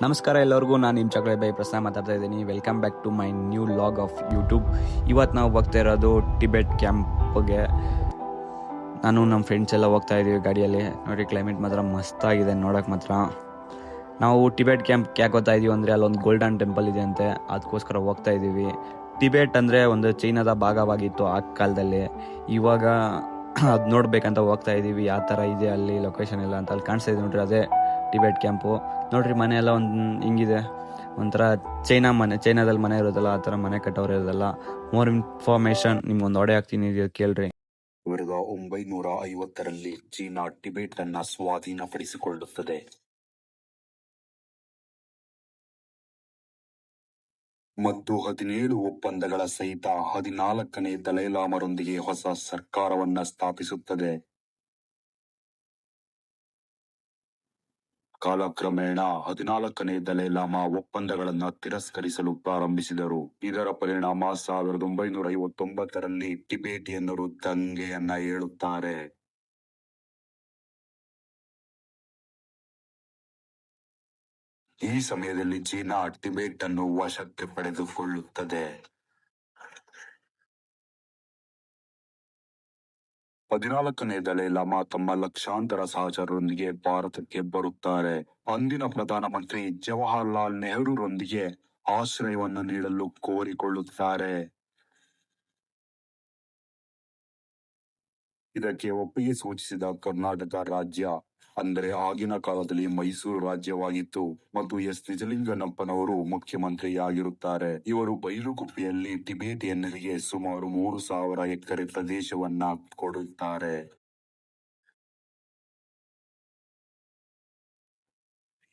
ನಮಸ್ಕಾರ ಎಲ್ಲರಿಗೂ, ನಾನು ನಿಮ್ಮ ಚಕ್ರ ಬೈ ಪ್ರಸಾದ್ ಮಾತಾಡ್ತಾ ಇದ್ದೀನಿ. Welcome back to my new vlog of YouTube. ಇವತ್ತು ನಾವು ಹೋಗ್ತಾ ಇರೋದು ಟಿಬೆಟ್ ಕ್ಯಾಂಪ್ಗೆ. ನಾನು ನಮ್ಮ ಫ್ರೆಂಡ್ಸ್ ಎಲ್ಲ ಹೋಗ್ತಾ ಇದ್ದೀವಿ ಗಾಡಿಯಲ್ಲಿ. ನೋಡಿ, ಕ್ಲೈಮೇಟ್ ಮಾತ್ರ ಮಸ್ತಾಗಿದೆ ನೋಡೋಕೆ ಮಾತ್ರ. ನಾವು ಟಿಬೆಟ್ ಕ್ಯಾಂಪ್ಗೆ ಯಾಕೆ ಹೋಗ್ತಾ ಇದ್ದೀವಿ ಅಂದರೆ ಅಲ್ಲೊಂದು ಗೋಲ್ಡನ್ ಟೆಂಪಲ್ ಇದೆ ಅಂತೆ, ಅದಕ್ಕೋಸ್ಕರ ಹೋಗ್ತಾ ಇದ್ದೀವಿ. ಟಿಬೆಟ್ ಅಂದರೆ ಒಂದು ಚೈನಾದ ಭಾಗವಾಗಿತ್ತು ಆ ಕಾಲದಲ್ಲಿ. ಇವಾಗ ಅದು ನೋಡ್ಬೇಕಂತ ಹೋಗ್ತಾ ಇದ್ದೀವಿ. ಯಾವ ಥರ ಇದೆ ಅಲ್ಲಿ ಲೊಕೇಶನ್ ಎಲ್ಲ ಅಂತ. ಅಲ್ಲಿ ಕಾಣಿಸ್ತಾ ಇದೆ ನೋಡ್ರಿ, ಅದೇ ಟಿಬೆಟ್ ಕ್ಯಾಂಪು. ನೋಡ್ರಿ, ಮನೆ ಎಲ್ಲ ಒಂದು ಹಿಂಗಿದೆ, ಒಂಥರ ಚೈನಾದಲ್ಲಿ ಮನೆ ಇರೋದಲ್ಲ ಆ ಥರ ಮನೆ ಕಟ್ಟೋರು ಇರೋದಲ್ಲ. ಮೋರ್ ಇನ್ಫಾರ್ಮೇಶನ್ ನಿಮ್ಗೊಂದು ಒಡೆ ಹಾಕ್ತೀನಿ, ಕೇಳ್ರಿ. 1950ರಲ್ಲಿ ಚೀನಾ ಟಿಬೆಟ್ ಅನ್ನ ಸ್ವಾಧೀನಪಡಿಸಿಕೊಳ್ಳುತ್ತದೆ ಮತ್ತು 17 ಒಪ್ಪಂದಗಳ ಸಹಿತ 14ನೇ ದಲೈಲಾಮರೊಂದಿಗೆ ಹೊಸ ಸರ್ಕಾರವನ್ನ ಸ್ಥಾಪಿಸುತ್ತದೆ. ಕಾಲಕ್ರಮೇಣ 14ನೇ ದಲೈಲಾಮ ಒಪ್ಪಂದಗಳನ್ನ ತಿರಸ್ಕರಿಸಲು ಪ್ರಾರಂಭಿಸಿದರು. ಇದರ ಪರಿಣಾಮ 1959ರಲ್ಲಿ ಟಿಬೆಟಿಯನ್ನರು ದಂಗೆಯನ್ನ ಏಳುತ್ತಾರೆ. ಈ ಸಮಯದಲ್ಲಿ ಚೀನಾ ಟಿಬೆಟ್ ಅನ್ನು ವಶಕ್ಕೆ ಪಡೆದುಕೊಳ್ಳುತ್ತದೆ. 14ನೇ ದಲೈಲಾಮ ತಮ್ಮ ಲಕ್ಷಾಂತರ ಸಹಚರರೊಂದಿಗೆ ಭಾರತಕ್ಕೆ ಬರುತ್ತಾರೆ. ಅಂದಿನ ಪ್ರಧಾನಮಂತ್ರಿ ಜವಾಹರ್ಲಾಲ್ ನೆಹರೂರೊಂದಿಗೆ ಆಶ್ರಯವನ್ನು ನೀಡಲು ಕೋರಿಕೊಳ್ಳುತ್ತಾರೆ. ಇದಕ್ಕೆ ಒಪ್ಪಿಗೆ ಸೂಚಿಸಿದ ಕರ್ನಾಟಕ ರಾಜ್ಯ, ಅಂದರೆ ಆಗಿನ ಕಾಲದಲ್ಲಿ ಮೈಸೂರು ರಾಜ್ಯವಾಗಿತ್ತು, ಮತ್ತು ಎಸ್ ನಿಜಲಿಂಗನಪ್ಪನವರು ಮುಖ್ಯಮಂತ್ರಿಯಾಗಿರುತ್ತಾರೆ. ಇವರು ಬೈಲುಗುಪ್ಪೆಯಲ್ಲಿ ಟಿಬೆಟಿಯನ್ನರಿಗೆ ಸುಮಾರು 3,000 ಎಕರೆ ಪ್ರದೇಶವನ್ನ ಕೊಡುತ್ತಾರೆ.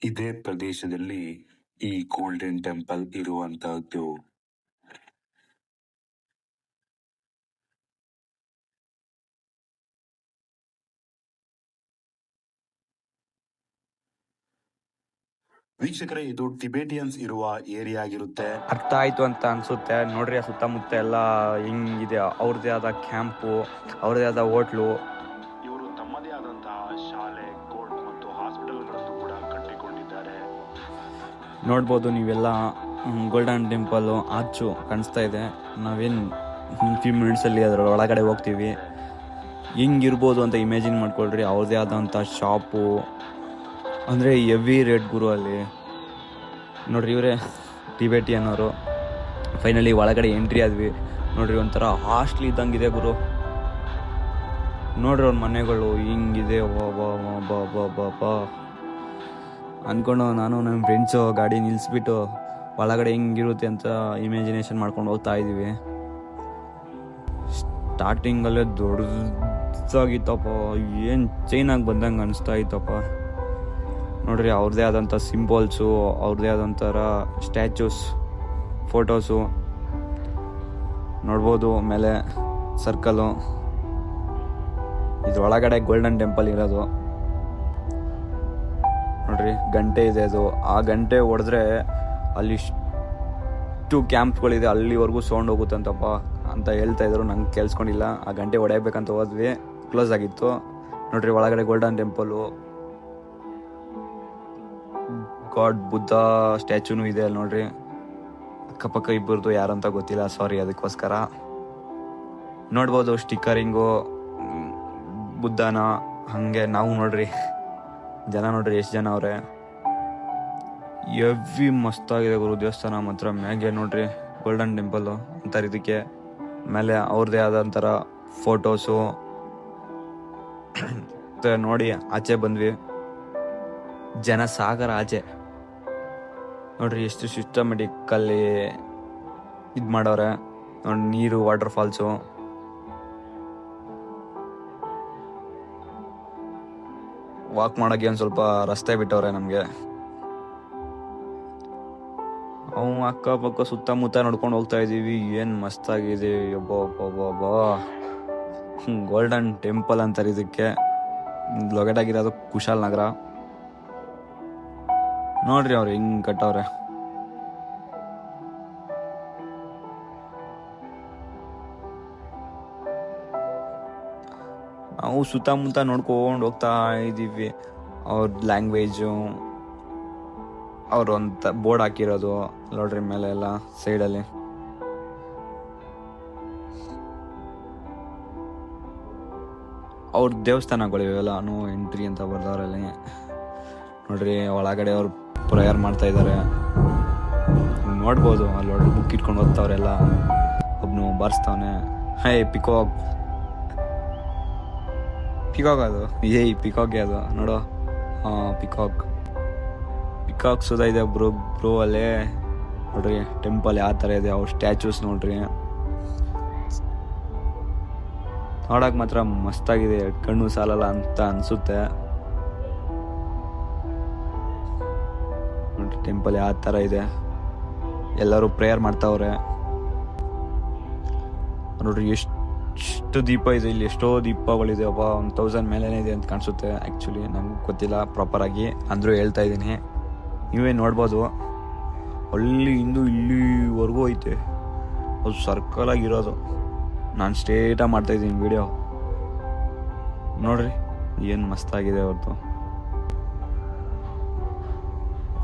ಇದೇ ಪ್ರದೇಶದಲ್ಲಿ ಈ ಗೋಲ್ಡನ್ ಟೆಂಪಲ್ ಇರುವಂತಹದ್ದು. ವೀಕ್ಷಕರೇ, ಇದು ಟಿಬೆಟಿಯನ್ಸ್ ಇರುವ ಏರಿಯಾ ಆಗಿರುತ್ತೆ. ಅರ್ಥ ಆಯ್ತು ಅಂತ ಅನ್ಸುತ್ತೆ. ನೋಡ್ರಿ, ಆ ಸುತ್ತಮುತ್ತ ಎಲ್ಲ ಹಿಂಗಿದೆ. ಅವ್ರದ್ದೇ ಆದ ಕ್ಯಾಂಪು, ಅವ್ರದ್ದೇ ಆದ ಹೋಟ್ಲು. ಇವರು ತಮ್ಮದೇ ಆದಂತಹ ಶಾಲೆ, ಕೋರ್ಟ್ ಮತ್ತು ಹಾಸ್ಪಿಟಲ್ಗಳನ್ನು ಕೂಡ ಕಟ್ಟಿಕೊಂಡಿದ್ದಾರೆ. ನೋಡ್ಬೋದು ನೀವೆಲ್ಲ ಗೋಲ್ಡನ್ ಟೆಂಪಲ್ಲು ಆಚು ಕಾಣಿಸ್ತಾ ಇದೆ. ನಾವೇನು ಫ್ಯೂ ಮಿನಿಟ್ಸಲ್ಲಿ ಅದರ ಒಳಗಡೆ ಹೋಗ್ತೀವಿ. ಹಿಂಗಿರ್ಬೋದು ಅಂತ ಇಮ್ಯಾಜಿನ್ ಮಾಡ್ಕೊಳ್ರಿ. ಅವ್ರದ್ದೇ ಆದಂಥ ಶಾಪು, ಅಂದರೆ ಎವ್ರಿ ರೇಟ್ ಗುರು ಅಲ್ಲಿ. ನೋಡ್ರಿ, ಇವರೇ ಟಿಬೆಟಿಯನ್ ಅವರು. ಫೈನಲಿ ಒಳಗಡೆ ಎಂಟ್ರಿ ಆದ್ವಿ. ನೋಡ್ರಿ, ಒಂಥರ ಹಾಸ್ಟ್ಲ್ ಇದ್ದಂಗಿದೆ ಗುರು. ನೋಡ್ರಿ, ಅವ್ರ ಮನೆಗಳು ಹಿಂಗಿದೆ. ಬಾ ಅಂದ್ಕೊಂಡು ನಾನು ನಮ್ಮ ಫ್ರೆಂಡ್ಸು ಗಾಡಿ ನಿಲ್ಲಿಸ್ಬಿಟ್ಟು ಒಳಗಡೆ ಹಿಂಗಿರುತ್ತೆ ಅಂತ ಇಮ್ಯಾಜಿನೇಷನ್ ಮಾಡ್ಕೊಂಡು ಹೋಗ್ತಾ ಇದ್ದೀವಿ. ಸ್ಟಾರ್ಟಿಂಗಲ್ಲೇ ದೊಡ್ಡದಾಗಿತ್ತಪ್ಪ, ಏನು ಚೈನಾಗಿ ಬಂದಂಗೆ ಅನಿಸ್ತಾ ಇತ್ತಪ್ಪ. ನೋಡ್ರಿ, ಅವ್ರದ್ದೇ ಆದಂಥ ಸಿಂಬಲ್ಸು, ಅವ್ರದ್ದೇ ಆದಂಥರ ಸ್ಟ್ಯಾಚ್ಯೂಸ್, ಫೋಟೋಸು ನೋಡ್ಬೋದು. ಮೇಲೆ ಸರ್ಕಲು, ಇದ್ರೊಳಗಡೆ ಗೋಲ್ಡನ್ ಟೆಂಪಲ್ ಇರೋದು. ನೋಡ್ರಿ, ಗಂಟೆ ಇದೆ. ಅದು ಆ ಗಂಟೆ ಹೊಡೆದ್ರೆ ಅಲ್ಲಿ ಇಷ್ಟು ಕ್ಯಾಂಪ್ಗಳಿದೆ, ಅಲ್ಲಿವರೆಗೂ ಸೌಂಡ್ ಹೋಗುತ್ತಂತಪ್ಪ ಅಂತ ಹೇಳ್ತಾ ಇದ್ರು. ನಂಗೆ ಕೇಳಿಸ್ಕೊಂಡಿಲ್ಲ. ಆ ಗಂಟೆ ಹೊಡೆಯಬೇಕಂತ ಹೋದ್ವಿ, ಕ್ಲೋಸ್ ಆಗಿತ್ತು. ನೋಡ್ರಿ, ಒಳಗಡೆ ಗೋಲ್ಡನ್ ಟೆಂಪಲು, ಗಾಡ್ ಬುದ್ಧ ಸ್ಟ್ಯಾಚ್ಯೂನು ಇದೆ ಅಲ್ಲಿ. ನೋಡ್ರಿ, ಅಕ್ಕಪಕ್ಕ ಇಬ್ಬರದು ಯಾರಂತ ಗೊತ್ತಿಲ್ಲ, ಸಾರಿ. ಅದಕ್ಕೋಸ್ಕರ ನೋಡ್ಬೋದು ಸ್ಟಿಕ್ಕರಿಂಗು ಬುದ್ಧನ. ಹಾಗೆ ನಾವು ನೋಡ್ರಿ, ಜನ ನೋಡ್ರಿ ಎಷ್ಟು ಜನ ಅವ್ರೆ. ಎವ್ವಿ ಮಸ್ತಾಗಿದೆ ಗುರು ದೇವಸ್ಥಾನ ಮಾತ್ರ. ಮ್ಯಾಗೆ ನೋಡ್ರಿ ಗೋಲ್ಡನ್ ಟೆಂಪಲ್ಲು ಅಂತಾರೆ ಇದಕ್ಕೆ. ಮೇಲೆ ಅವ್ರದ್ದೇ ಆದಂಥರ ಫೋಟೋಸು. ನೋಡಿ, ಆಚೆ ಬಂದ್ವಿ, ಜನ ಸಾಗರ ಆಚೆ. ನೋಡ್ರಿ, ಎಷ್ಟು ಸಿಸ್ಟಮೆಟಿಕ್ಕಲ್ಲಿ ಇದು ಮಾಡವ್ರೆ. ನೋಡಿ, ನೀರು, ವಾಟರ್ ಫಾಲ್ಸು. ವಾಕ್ ಮಾಡೋಕ್ಕೆ ಒಂದು ಸ್ವಲ್ಪ ರಸ್ತೆ ಬಿಟ್ಟವ್ರೆ ನಮಗೆ. ಅವು ಅಕ್ಕಪಕ್ಕ ಸುತ್ತಮುತ್ತ ನೋಡ್ಕೊಂಡು ಹೋಗ್ತಾ ಇದ್ದೀವಿ. ಏನು ಮಸ್ತಾಗಿದೆ. ಒಬ್ಬ ಗೋಲ್ಡನ್ ಟೆಂಪಲ್ ಅಂತಾರೆ ಇದಕ್ಕೆ. ಲೊಕೇಟ್ ಆಗಿರೋದು ಕುಶಾಲ್ ನಗರ. ನೋಡ್ರಿ, ಅವ್ರು ಹಿಂಗೆ ಕಟ್ಟವ್ರೆ. ನಾವು ಸುತ್ತಮುತ್ತ ನೋಡ್ಕೊಂಡು ಹೋಗ್ತಾ ಇದ್ದೀವಿ. ಅವ್ರ ಲ್ಯಾಂಗ್ವೇಜು, ಅವ್ರು ಒಂದು ಬೋರ್ಡ್ ಹಾಕಿರೋದು ನೋಡ್ರಿ ಮೇಲೆ ಎಲ್ಲ ಸೈಡಲ್ಲಿ. ಅವ್ರ ದೇವಸ್ಥಾನಗಳಿವೆಲ್ಲ ನೋ ಎಂಟ್ರಿ ಅಂತ ಬರ್ದವ್ರಲ್ಲಿ ನೋಡ್ರಿ. ಒಳಗಡೆ ಅವ್ರು ಪ್ರೇಯರ್ ಮಾಡ್ತಾ ಇದ್ದಾರೆ ನೋಡ್ಬೋದು. ಅಲ್ಲಿ ಒಳ್ಳೆ ಬುಕ್ ಇಟ್ಕೊಂಡು ಓದ್ತಾವ್ರೆಲ್ಲ. ಒಬ್ನು ಬಾರಿಸ್ತಾವನೆ. ಹೇ ಪಿಕಾಕ್ ಅದು ಪಿಕಾಕ್ಗೆ ಅದು ನೋಡು. ಪಿಕಾಕ್ ಸುಧಾ ಇದೆ ಬ್ರೋ ಅಲ್ಲೇ ನೋಡ್ರಿ. ಟೆಂಪಲ್ ಯಾವ ಥರ ಇದೆ, ಅವ್ರ ಸ್ಟ್ಯಾಚೂಸ್ ನೋಡ್ರಿ. ನೋಡಕ್ ಮಾತ್ರ ಮಸ್ತಾಗಿದೆ, ಕಣ್ಣು ಸಾಲಲ್ಲ ಅಂತ ಅನ್ಸುತ್ತೆ. ನೋಡ್ರಿ ಟೆಂಪಲ್ ಯಾವ ಥರ ಇದೆ, ಎಲ್ಲರೂ ಪ್ರೇಯರ್ ಮಾಡ್ತಾವ್ರೆ ನೋಡ್ರಿ. ಎಷ್ಟು ದೀಪ ಇದೆ ಇಲ್ಲಿ, ಎಷ್ಟೋ ದೀಪಗಳಿದೆ. 1000 ಮೇಲೇನೆ ಇದೆ ಅಂತ ಕಾಣಿಸುತ್ತೆ. ಆ್ಯಕ್ಚುಲಿ ನಮ್ಗೆ ಗೊತ್ತಿಲ್ಲ ಪ್ರಾಪರಾಗಿ, ಅಂದರೂ ಹೇಳ್ತಾ ಇದ್ದೀನಿ. ನೀವೇ ನೋಡ್ಬೋದು, ಅಲ್ಲಿ ಇಂದು ಇಲ್ಲಿವರೆಗೂ ಐತೆ. ಅದು ಸರ್ಕಲಾಗಿರೋದು. ನಾನು ಸ್ಟ್ರೇಟಾಗಿ ಮಾಡ್ತಾಯಿದ್ದೀನಿ ವಿಡಿಯೋ ನೋಡ್ರಿ. ಏನು ಮಸ್ತಾಗಿದೆ ಅವ್ರದ್ದು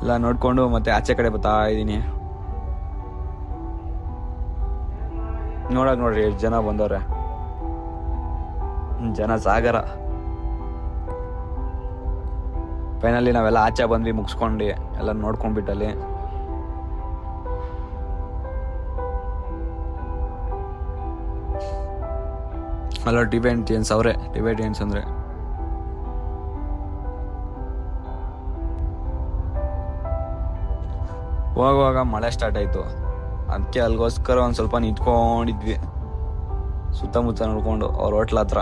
ಎಲ್ಲ ನೋಡಿಕೊಂಡು ಮತ್ತೆ ಆಚೆ ಕಡೆ ಬರ್ತಾ ಇದ್ದೀನಿ. ನೋಡ್ರಿ ಎಷ್ಟು ಜನ ಬಂದವ್ರೆ, ಜನ ಸಾಗರ. ಫೈನಲಿ ನಾವೆಲ್ಲ ಆಚೆ ಬಂದ್ವಿ, ಮುಗಿಸ್ಕೊಂಡು ಎಲ್ಲ ನೋಡ್ಕೊಂಡ್ಬಿಟ್ಟಲ್ಲಿ. ಅಲ್ಲ ಟಿಬೆಟಿಯನ್ಸ್ ಅವರೇ, ಟಿಬೆಟಿಯನ್ಸ್ ಅಂದರೆ ಹೋಗುವಾಗ ಮಳೆ ಸ್ಟಾರ್ಟ್ ಆಯಿತು. ಅದಕ್ಕೆ ಅಲ್ಲಿಗೋಸ್ಕರ ಒಂದು ಸ್ವಲ್ಪ ನಿಂತ್ಕೊಂಡಿದ್ವಿ ಸುತ್ತಮುತ್ತ ನೋಡ್ಕೊಂಡು ಅವ್ರ ಹೋಟ್ಲ್ ಹತ್ರ.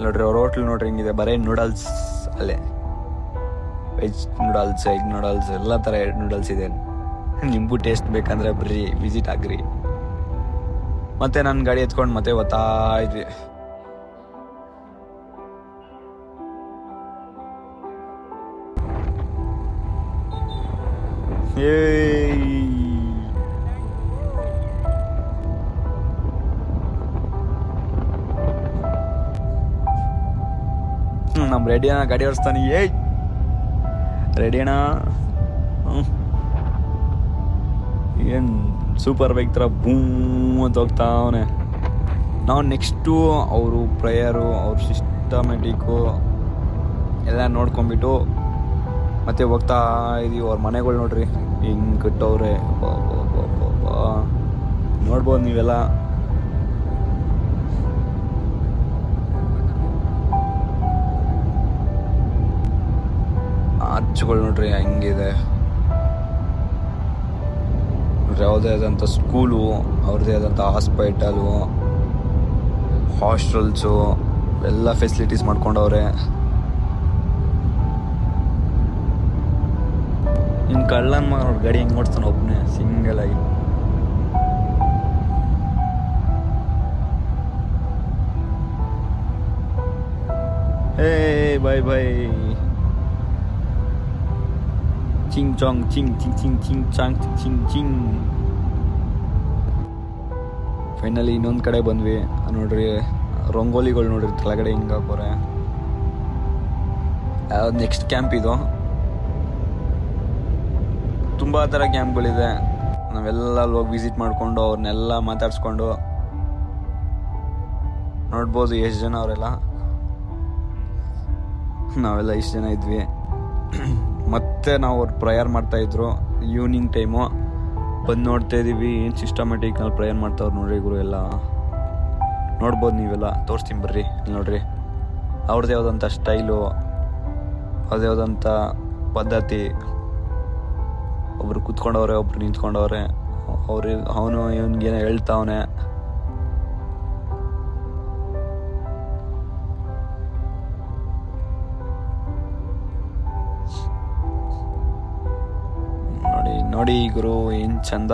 ನೋಡ್ರಿ ಅವ್ರ ಹೋಟ್ಲ್ ನೋಡ್ರಿ ಹಿಂಗಿದೆ, ಬರೀ ನೂಡಲ್ಸ್ ಅಲ್ಲೇ. ವೆಜ್ ನೂಡಲ್ಸ್, ಎಗ್ ನೂಡಲ್ಸ್, ಎಲ್ಲ ಥರ ನೂಡಲ್ಸ್ ಇದೆ. ನಿಂಬು ಟೇಸ್ಟ್ ಬೇಕಂದ್ರೆ ಬರ್ರಿ, ವಿಸಿಟ್ ಆಗ್ರಿ. ಮತ್ತೆ ನನ್ನ ಗಾಡಿ ಎತ್ಕೊಂಡು ಮತ್ತೆ ಓದ್ತಾ ಇದ್ವಿ. ನಮ್ಮ ರೆಡಿ ಅಣ್ಣ ಗಾಡಿ ಓಡಿಸ್ತಾನೆ. ರೆಡಿ ಅಣ್ಣ ಏನು ಸೂಪರ್ ಬೈಕ್ ಥರ ಬೂಮ್ ಅಂತ ಹೋಗ್ತಾವನೆ. ನಾವು ನೆಕ್ಸ್ಟು ಅವರು ಪ್ರೇಯರು, ಅವ್ರ ಸಿಸ್ಟಮೆಟಿಕ್ಕು ಎಲ್ಲ ನೋಡ್ಕೊಂಬಿಟ್ಟು ಮತ್ತೆ ಹೋಗ್ತಾ ಇದೀವಿ. ಅವ್ರ ಮನೆಗಳು ನೋಡ್ರಿ ಹಿಂಗೆ ಕಟ್ಟವ್ರೆ, ನೋಡ್ಬೋದು ನೀವೆಲ್ಲ. ಆರ್ಚ್ಗಳು ನೋಡ್ರಿ ಹಂಗಿದೆ. ಯಾವುದೇ ಆದಂಥ ಸ್ಕೂಲು, ಅವ್ರದ್ದೇ ಆದಂಥ ಹಾಸ್ಪಿಟಲು, ಹಾಸ್ಟೆಲ್ಸು ಎಲ್ಲ ಫೆಸಿಲಿಟೀಸ್ ಮಾಡ್ಕೊಂಡವ್ರೆ. ಇನ್ನು ಕಳ್ಳನ ಮಗ ಗಾಡಿ ಹೆಂಗೆ ಓಡಿಸ್ತಾನೆ ಒಬ್ಬನೇ ಸಿಂಗಲ್ ಆಗಿ. ಹೇ ಬೈ ಚಿಂಗ್ ಚಾಂಗ್ ಚಿಂಗ್ ಚಿಂಗ್ ಚಿಂಗ್ ಚಿಂಗ್ ಚಾಂಗ್ ಚಿಂಗ್ ಚಿಂಗ್. ಫೈನಲಿ ಇನ್ನೊಂದು ಕಡೆ ಬಂದ್ವಿ. ನೋಡ್ರಿ ರಂಗೋಲಿಗಳು ನೋಡ್ರಿ ಕೆಳಗಡೆ ಹಿಂಗೆ ಹಾಕೋರೆ. ಯಾವ್ದು ನೆಕ್ಸ್ಟ್ ಕ್ಯಾಂಪ್ ಇದು. ತುಂಬ ಥರ ಕ್ಯಾಂಪ್ಗಳಿದೆ. ನಾವೆಲ್ಲ ಹೋಗಿ ವಿಸಿಟ್ ಮಾಡಿಕೊಂಡು ಅವ್ರನ್ನೆಲ್ಲ ಮಾತಾಡ್ಸ್ಕೊಂಡು ನೋಡ್ಬೋದು ಎಷ್ಟು ಜನ ಅವರೆಲ್ಲ. ನಾವೆಲ್ಲ ಇಷ್ಟು ಜನ ಇದ್ವಿ. ಮತ್ತೆ ನಾವು ಅವ್ರು ಪ್ರೇಯರ್ ಮಾಡ್ತಾಯಿದ್ರು ಈವ್ನಿಂಗ್ ಟೈಮು. ಬಂದು ನೋಡ್ತಾ ಇದ್ದೀವಿ ಏನು ಸಿಸ್ಟಮೆಟಿಕ್ ನಲ್ಲಿ ಪ್ರೇಯರ್ ಮಾಡ್ತಾವ್ರು ನೋಡ್ರಿ ಗುರು ಎಲ್ಲ. ನೋಡ್ಬೋದು ನೀವೆಲ್ಲ, ತೋರಿಸ್ತೀನಿ ಬರ್ರಿ. ನೋಡ್ರಿ ಅವ್ರದ್ದೇ ಯಾವುದಂಥ ಸ್ಟೈಲು, ಅವ್ರದ್ದೇ ಯಾವುದಂಥ ಪದ್ಧತಿ. ಒಬ್ರು ಕೂತ್ಕೊಂಡವ್ರೆ, ಒಬ್ರು ನಿಂತ್ಕೊಂಡವ್ರೆ. ಅವನು ಇವನ್ಗೇನೋ ಹೇಳ್ತಾವನೆ. ನೋಡಿ ಗುರು ಏನ್ ಚಂದ.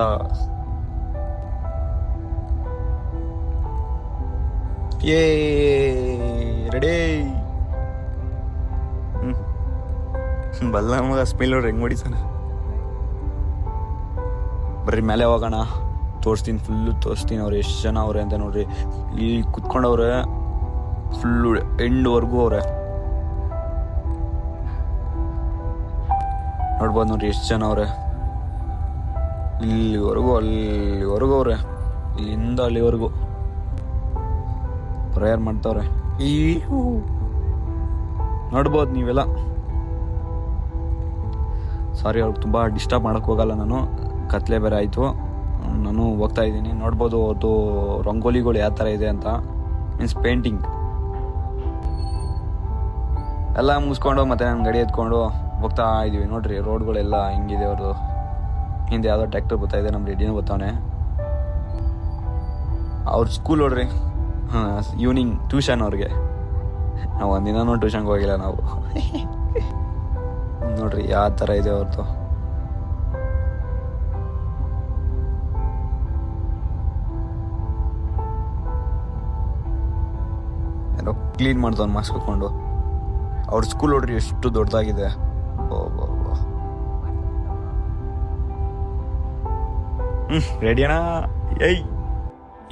ರೆಡಿ ಬಲ್ಲ ಮಗ ಸ್ಮೆಲ್ ನೋಡ್ರಿ ಹೆಂಗ್ ಹೊಡಿತಾನೆ. ಬರ್ರಿ ಮೇಲೆ ಹೋಗೋಣ, ತೋರಿಸ್ತೀನಿ, ಫುಲ್ಲು ತೋರಿಸ್ತೀನಿ ಅವ್ರು ಎಷ್ಟು ಜನ ಅವ್ರೆ ಅಂತ. ನೋಡ್ರಿ ಇಲ್ಲಿ ಕುತ್ಕೊಂಡವ್ರೆ ಫುಲ್ಲು ಎಂಡ್ವರೆಗೂ ಅವ್ರೆ. ನೋಡ್ಬೋದು ನೋಡ್ರಿ ಎಷ್ಟು ಜನ ಅವ್ರೆ, ಅಲ್ಲಿವರೆಗೂ ಅವ್ರೆ, ಇಲ್ಲಿಂದ ಅಲ್ಲಿವರೆಗೂ ಪ್ರೇಯರ್ ಮಾಡ್ತಾವ್ರೆ. ನೋಡ್ಬೋದು ನೀವೆಲ್ಲ. ಸಾರಿ, ಅವ್ರಿಗೆ ತುಂಬ ಡಿಸ್ಟರ್ಬ್ ಮಾಡೋಕ್ಕೆ ಹೋಗಲ್ಲ ನಾನು, ಕತ್ಲೆ ಬೇರೆ ಆಯಿತು. ನಾನು ಹೋಗ್ತಾ ಇದ್ದೀನಿ. ನೋಡ್ಬೋದು ಅದು ರಂಗೋಲಿಗಳು ಯಾವ ಥರ ಇದೆ ಅಂತ, ಮೀನ್ಸ್ ಪೇಂಟಿಂಗ್ ಎಲ್ಲ ಮುಗಿಸ್ಕೊಂಡು ಮತ್ತೆ ನಾನು ಗಾಡಿ ಎತ್ಕೊಂಡು ಹೋಗ್ತಾ ಇದ್ದೀವಿ. ನೋಡ್ರಿ ರೋಡ್ಗಳೆಲ್ಲ ಹಿಂಗಿದೆ ಅವ್ರದ್ದು. ಹಿಂದೆ ಯಾವುದೋ ಟ್ರ್ಯಾಕ್ಟರ್ ಬರ್ತಾ ಇದೆ, ನಮ್ಮ ರೆಡಿನೂ ಬರ್ತಾವನೆ. ಅವ್ರ ಸ್ಕೂಲ್ ನೋಡ್ರಿ, ಈವ್ನಿಂಗ್ ಟ್ಯೂಷನ್ ಅವ್ರಿಗೆ. ನಾವು ಒಂದಿನೂ ಟ್ಯೂಷನ್ಗೆ ಹೋಗಿಲ್ಲ ನಾವು. ನೋಡ್ರಿ ಯಾವ ಥರ ಇದೆ ಅವ್ರದ್ದು. ಏನೋ ಕ್ಲೀನ್ ಮಾಡ್ತಾವ್ನು ಮಾಸ್ಕ್ ಹಾಕೊಂಡು. ಅವ್ರ ಸ್ಕೂಲ್ ನೋಡ್ರಿ ಎಷ್ಟು ದೊಡ್ಡದಾಗಿದೆ. ರೆಡಿ ಅಣ್ಣ? ಏಯ್,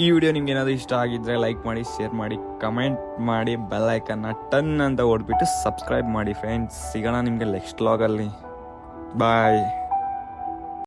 ಈ ವಿಡಿಯೋ ನಿಮ್ಗೆ ಏನಾದರೂ ಇಷ್ಟ ಆಗಿದ್ರೆ ಲೈಕ್ ಮಾಡಿ, ಶೇರ್ ಮಾಡಿ, ಕಮೆಂಟ್ ಮಾಡಿ, ಬೆಲ್ ಐಕನ್ನ ಟನ್ ಅಂತ ಓಡ್ಬಿಟ್ಟು ಸಬ್ಸ್ಕ್ರೈಬ್ ಮಾಡಿ ಫ್ರೆಂಡ್ಸ್. ಸಿಗೋಣ ನಿಮಗೆ ನೆಕ್ಸ್ಟ್ ವ್ಲಾಗಲ್ಲಿ. ಬಾಯ್.